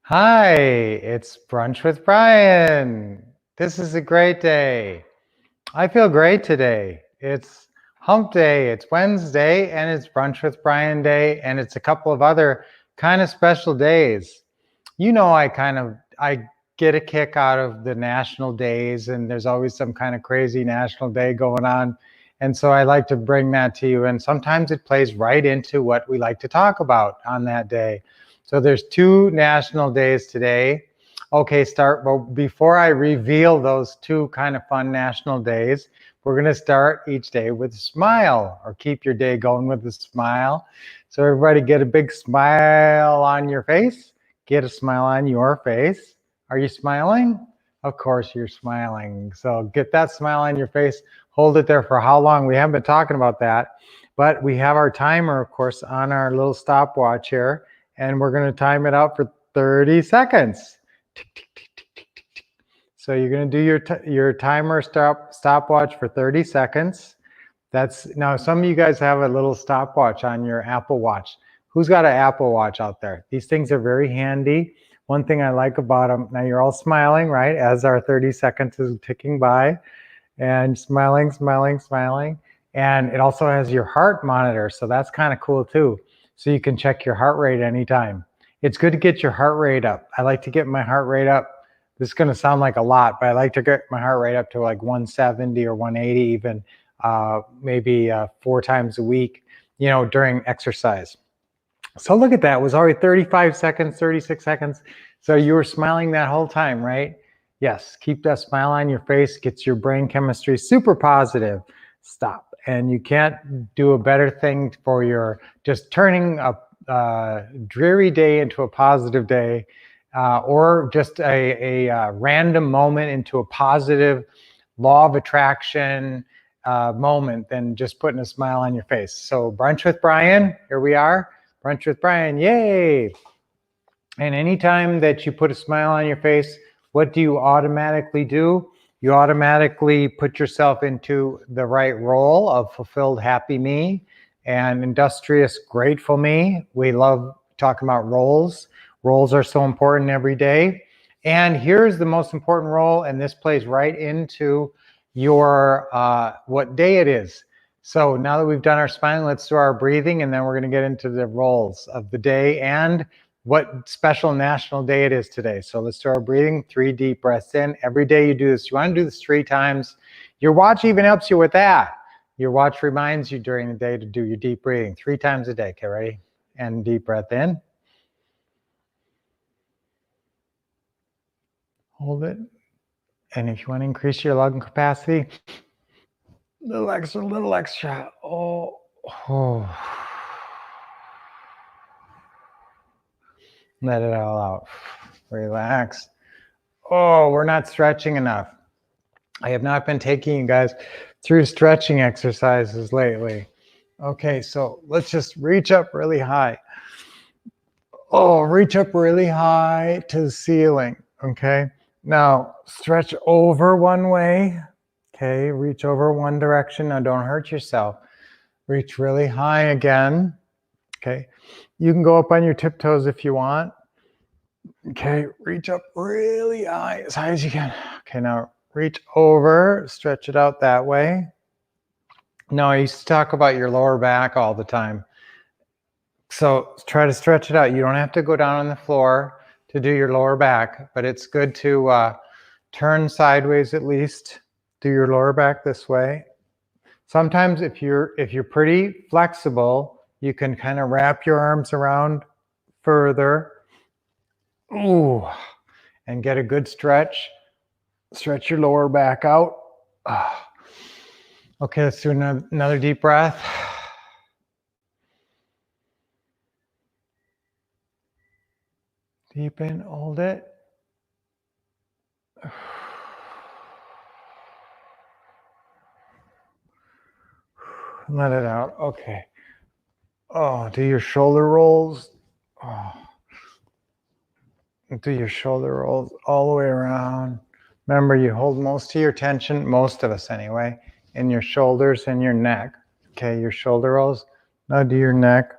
Hi, it's Brunch with Brian. This is a great day. I feel great today. It's hump day, it's Wednesday, and it's Brunch with Brian day, and it's a couple of other kind of special days. I get a kick out of the national days, and there's always some kind of crazy national day going on. And so I like to bring that to you. And sometimes it plays right into what we like to talk about on that day. So there's two national days today. Okay, well, before I reveal those two kind of fun national days, we're going to start each day with a smile, or keep your day going with a smile. So everybody get a big smile on your face. Get a smile on your face. Are you smiling? Of course you're smiling. So get that smile on your face. Hold it there for how long? We haven't been talking about that, but we have our timer, of course, on our little stopwatch here, and we're going to time it out for 30 seconds. Tick, tick, tick, tick, tick, tick, tick. So you're going to do your timer stopwatch for 30 seconds. Now some of you guys have a little stopwatch on your Apple Watch. Who's got an Apple Watch out there? These things are very handy. One thing I like about them, now you're all smiling, right? As our 30 seconds is ticking by, and smiling, smiling, smiling. And it also has your heart monitor, so that's kind of cool too. So you can check your heart rate anytime. It's good to get your heart rate up. I like to get my heart rate up. This is going to sound like a lot, but I like to get my heart rate up to like 170 or 180 even, maybe 4 times a week, during exercise. So look at that. It was already 35 seconds, 36 seconds. So you were smiling that whole time, right? Yes, keep that smile on your face. Gets your brain chemistry super positive. Stop. And you can't do a better thing for your just turning a dreary day into a positive day, or just a random moment into a positive law of attraction moment than just putting a smile on your face. So Brunch with Brian, here we are. Brunch with Brian, yay! And anytime that you put a smile on your face, what do you automatically do? You automatically put yourself into the right role of fulfilled happy me and industrious grateful me. We love talking about roles. Roles are so important every day. And here's the most important role, and this plays right into your what day it is. So now that we've done our smiling, let's do our breathing, and then we're going to get into the roles of the day and what special national day it is today. So let's do our breathing. 3 deep breaths in. Every day you do this. You want to do this 3 times. Your watch even helps you with that. Your watch reminds you during the day to do your deep breathing 3 times a day. Okay, ready? And deep breath in. Hold it. And if you want to increase your lung capacity, little extra. Oh. Let it all out. Relax. Oh, we're not stretching enough. I have not been taking you guys through stretching exercises lately. Okay, so let's just reach up really high. Oh, reach up really high to the ceiling. Okay, now stretch over one way. Okay, reach over one direction. Now don't hurt yourself. Reach really high again. Okay, you can go up on your tiptoes if you want. Okay, reach up really high as you can. Okay, now reach over, stretch it out that way. No, I used to talk about your lower back all the time. So try to stretch it out. You don't have to go down on the floor to do your lower back, but it's good to turn sideways at least. Do your lower back this way. Sometimes if you're pretty flexible, you can kind of wrap your arms around further. Ooh, and get a good stretch. Stretch your lower back out. Okay, let's do another deep breath. Deep in, hold it. Let it out. Okay. Oh, do your shoulder rolls. Oh. Do your shoulder rolls all the way around. Remember, you hold most of your tension, most of us anyway, in your shoulders and your neck. Okay, your shoulder rolls. Now do your neck.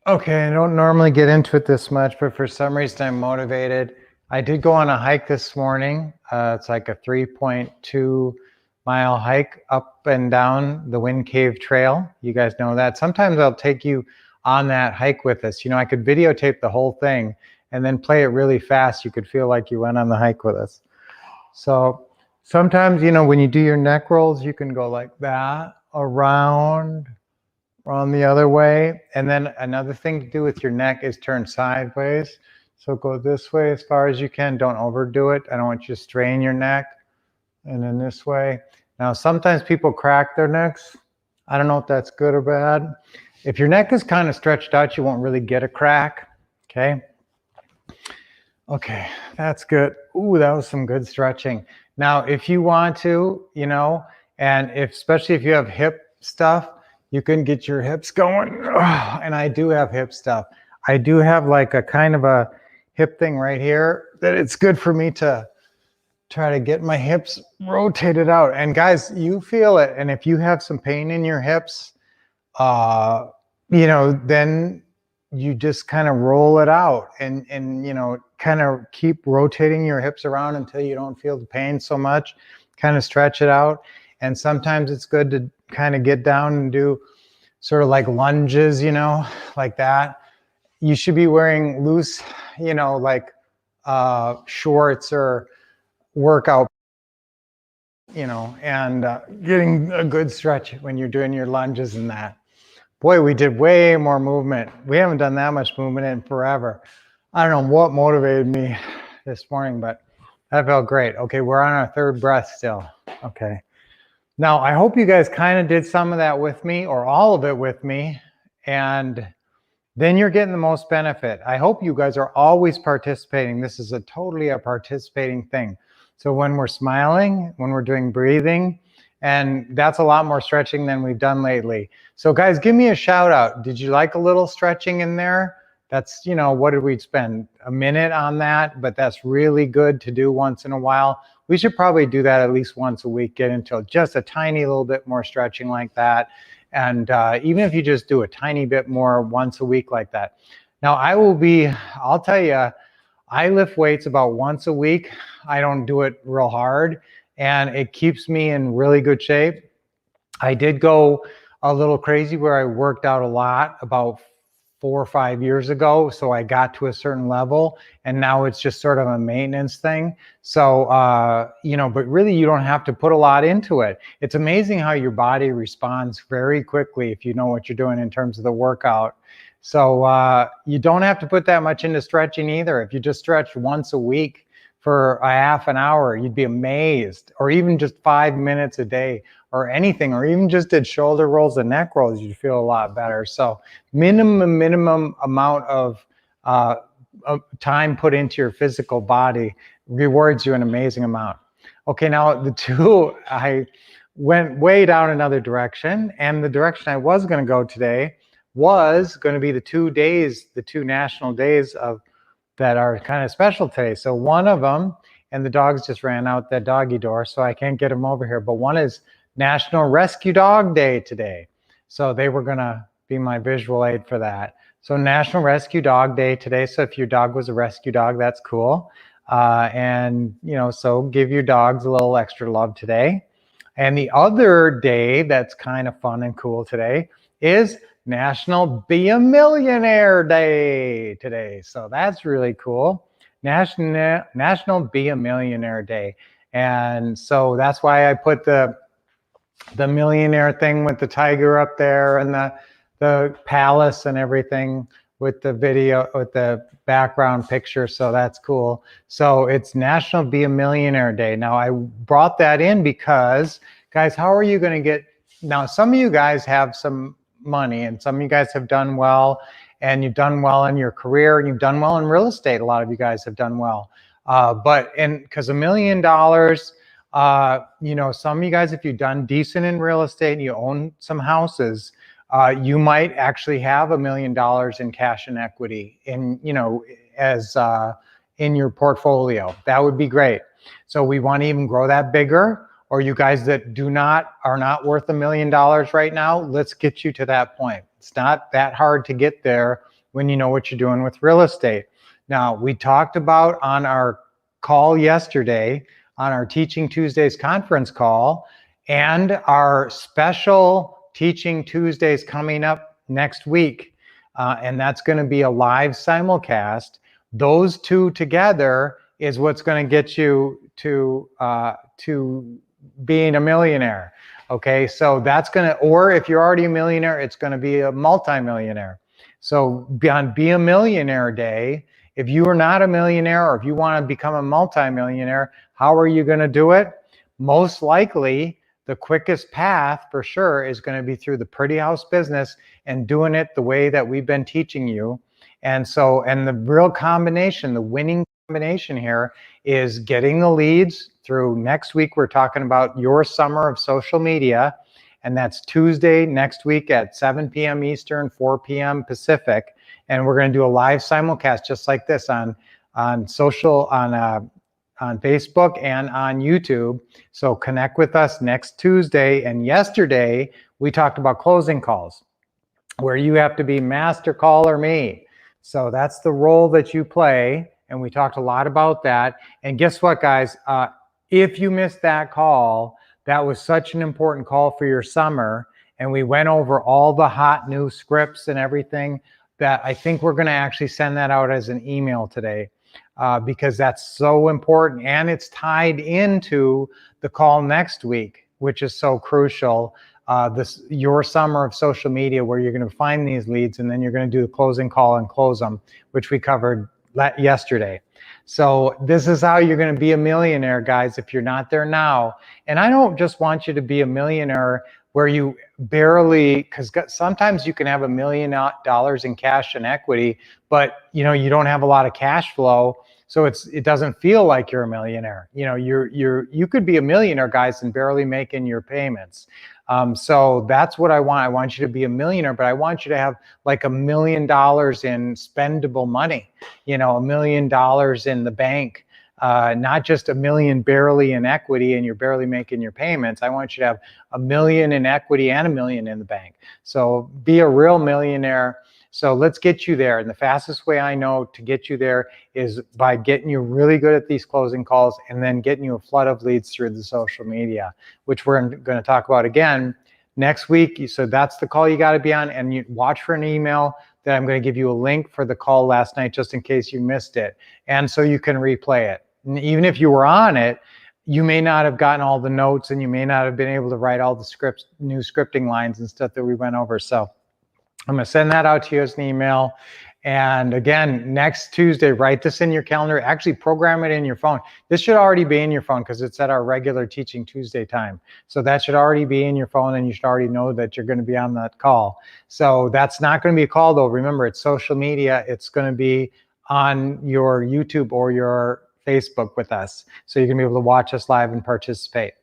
Okay, I don't normally get into it this much, but for some reason I'm motivated. I did go on a hike this morning. It's like a 3.2 mile hike up and down the Wind Cave Trail. You guys know that. Sometimes I'll take you on that hike with us. You know, I could videotape the whole thing and then play it really fast. You could feel like you went on the hike with us. So sometimes, you know, when you do your neck rolls, you can go like that, around the other way. And then another thing to do with your neck is turn sideways. So go this way as far as you can. Don't overdo it. I don't want you to strain your neck. And then this way. Now, sometimes people crack their necks. I don't know if that's good or bad. If your neck is kind of stretched out, you won't really get a crack. Okay. Okay, that's good. Ooh, that was some good stretching. Now, if you want to, you know, and especially if you have hip stuff, you can get your hips going. And I do have hip stuff. I do have like a kind of a hip thing right here that it's good for me to try to get my hips rotated out. And guys, you feel it. And if you have some pain in your hips, you know, then you just kind of roll it out and you know, kind of keep rotating your hips around until you don't feel the pain so much. Kind of stretch it out. And sometimes it's good to kind of get down and do sort of like lunges, you know, like that. You should be wearing loose, you know, like shorts or workout, you know, and getting a good stretch when you're doing your lunges and that. Boy, we did way more movement. We haven't done that much movement in forever. I don't know what motivated me this morning, but that felt great. Okay, we're on our third breath still. Okay. Now, I hope you guys kind of did some of that with me or all of it with me, and then you're getting the most benefit. I hope you guys are always participating. This is totally a participating thing. So when we're smiling, when we're doing breathing, and that's a lot more stretching than we've done lately. So guys, give me a shout out. Did you like a little stretching in there? That's, you know, what did we spend? A minute on that, but that's really good to do once in a while. We should probably do that at least once a week, get into just a tiny little bit more stretching like that. And even if you just do a tiny bit more once a week like that. Now I'll tell you, I lift weights about once a week. I don't do it real hard, and it keeps me in really good shape. I did go a little crazy where I worked out a lot about 4 or 5 years ago. So I got to a certain level, and now it's just sort of a maintenance thing. So, you know, but really you don't have to put a lot into it. It's amazing how your body responds very quickly if you know what you're doing in terms of the workout. So you don't have to put that much into stretching either. If you just stretch once a week for a half an hour, you'd be amazed. Or even just 5 minutes a day or anything, or even just did shoulder rolls and neck rolls, you'd feel a lot better. So minimum amount of time put into your physical body rewards you an amazing amount. Okay, now I went way down another direction, and the direction I was going to go today was going to be the 2 national days that are kind of special today. So one of them, and the dogs just ran out that doggy door, so I can't get them over here, but one is National Rescue Dog Day today. So they were going to be my visual aid for that. So National Rescue Dog Day today. So if your dog was a rescue dog, that's cool. And, you know, so give your dogs a little extra love today. And the other day that's kind of fun and cool today is National Be a Millionaire Day today. So that's really cool. National Be a Millionaire Day. And so that's why I put the millionaire thing with the tiger up there and the palace and everything with the video, with the background picture. So that's cool. So it's National Be a Millionaire Day. Now I brought that in because, guys, how are you going to get, now some of you guys have some money, and some of you guys have done well, and you've done well in your career, and you've done well in real estate. A lot of you guys have done well. Because $1 million, you know, some of you guys, if you've done decent in real estate and you own some houses, you might actually have $1 million in cash and equity in, you know, as in your portfolio. That would be great. So we want to even grow that bigger. Or you guys that are not worth $1 million right now, let's get you to that point. It's not that hard to get there when you know what you're doing with real estate. Now, we talked about on our call yesterday, on our Teaching Tuesdays conference call, and our special Teaching Tuesdays coming up next week. And that's going to be a live simulcast. Those two together is what's going to get you to being a millionaire. Okay, so that's going to, or if you're already a millionaire, it's going to be a multimillionaire. So on Be a Millionaire Day, if you are not a millionaire or if you want to become a multimillionaire, how are you going to do it? Most likely, the quickest path for sure is going to be through the Pretty House business and doing it the way that we've been teaching you. And so, and the real combination, the winning combination here is getting the leads through next week. We're talking about your summer of social media. And that's Tuesday next week at 7 p.m. Eastern, 4 p.m. Pacific. And we're going to do a live simulcast just like this on social, on Facebook and on YouTube. So connect with us next Tuesday. And yesterday, we talked about closing calls, where you have to be master caller me. So that's the role that you play. And we talked a lot about that. And guess what, guys? If you missed that call, that was such an important call for your summer. And we went over all the hot new scripts and everything that I think we're going to actually send that out as an email today. Because that's so important, and it's tied into the call next week, which is so crucial. Your summer of social media, where you're going to find these leads, and then you're going to do the closing call and close them, which we covered yesterday. So this is how you're going to be a millionaire, guys, if you're not there now. And I don't just want you to be a millionaire where you barely, because sometimes you can have $1 million in cash and equity, but you don't have a lot of cash flow, so it doesn't feel like you're a millionaire. You could be a millionaire, guys, and barely making your payments. So that's what I want. I want you to be a millionaire, but I want you to have like $1 million in spendable money, $1 million in the bank. Not just $1 million barely in equity and you're barely making your payments. I want you to have $1 million in equity and $1 million in the bank. So be a real millionaire. So let's get you there. And the fastest way I know to get you there is by getting you really good at these closing calls and then getting you a flood of leads through the social media, which we're going to talk about again next week. So that's the call you got to be on, and you watch for an email that I'm going to give you a link for the call last night, just in case you missed it. And so you can replay it. And even if you were on it, you may not have gotten all the notes, and you may not have been able to write all the scripts, new scripting lines and stuff that we went over. So I'm going to send that out to you as an email. And again, next Tuesday, write this in your calendar. Actually, program it in your phone. This should already be in your phone because it's at our regular Teaching Tuesday time. So that should already be in your phone, and you should already know that you're going to be on that call. So that's not going to be a call, though. Remember, it's social media. It's going to be on your YouTube or your Facebook with us. So you're going to be able to watch us live and participate.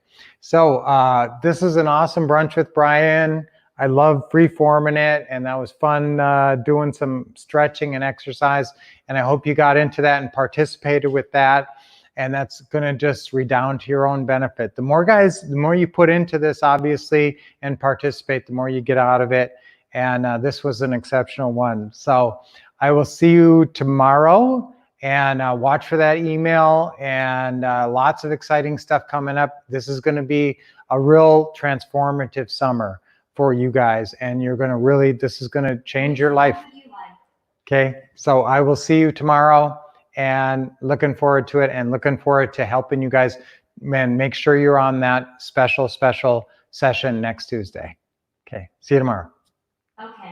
So this is an awesome brunch with Brian. I love free-forming it, and that was fun doing some stretching and exercise, and I hope you got into that and participated with that, and that's going to just redound to your own benefit. The more guys, the more you put into this, obviously, and participate, the more you get out of it, and this was an exceptional one. So I will see you tomorrow, and watch for that email, and lots of exciting stuff coming up. This is going to be a real transformative summer for you guys, and you're going to really, this is going to change your life. Okay, so I will see you tomorrow, and looking forward to it, and looking forward to helping you guys. Man, make sure you're on that special session next Tuesday. Okay, see you tomorrow. Okay.